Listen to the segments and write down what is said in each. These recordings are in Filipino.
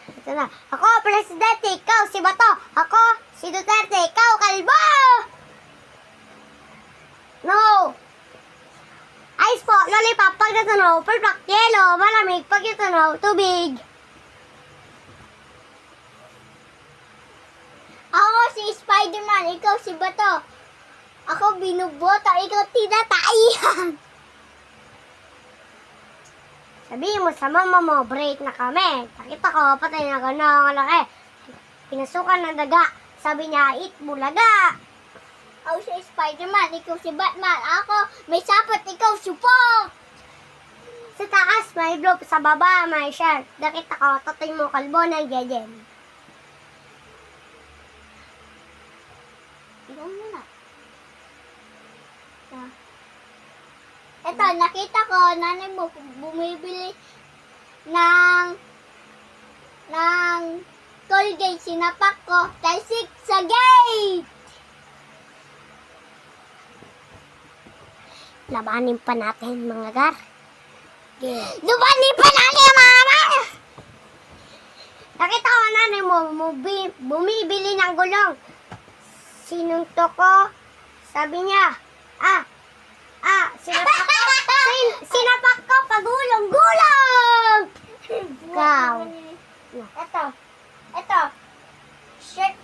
Ito na. Ako, Presidente. Ikaw, si Bato. Ako, si Duterte. Ikaw, Kalbo! No! Ice po, lollipop, pag natunaw, pulpak, yelo, malamig, pag natunaw, tubig. Ako si Spider-Man, ikaw si Bato. Ako binuboto, ikaw tinataihan. Sabihin mo sa mama mo, break na kami. Nakita ko, patay na gano'ng laki. Pinasukan ng daga. Sabi niya, eat bulaga. Ako si Spider-Man, ikaw si Batman. Ako, may sapot, ikaw support. Sa taas, may blue. Sa baba, may shirt. Nakita ko, tatay mo kalbo ng gajem. Ikaw muna. Ito, nakita ko, nanay mo bumibili ng Colgate. Sinapak ko, talsik sa gate! Labanin pa natin, mga gar. Labanin pa natin, mga gar! Nakita ko, nanay mo bumibili ng gulong. Sinunto ko, sabi niya, sinapak ko, pagulong-gulong! Ikaw. Ito, shirt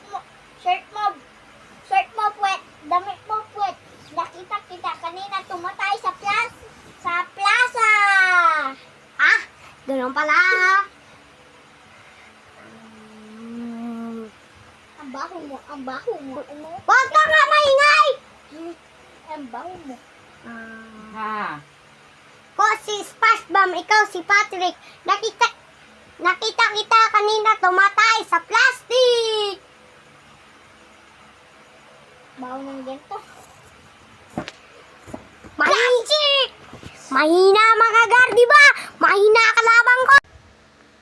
mo puwet, damit mo puwet. Nakita kita kanina tumatay sa plaza. Ganun pala. Ang baho mo. Huwag ka nga maingay! Ang baho mo. Ko si Spashbam, ikaw si Patrick. Nakita kita kanina tumatay sa plastic. Baho ng ganito. Plastic! Mahina mga gar, di ba? Mahina kalaban ko.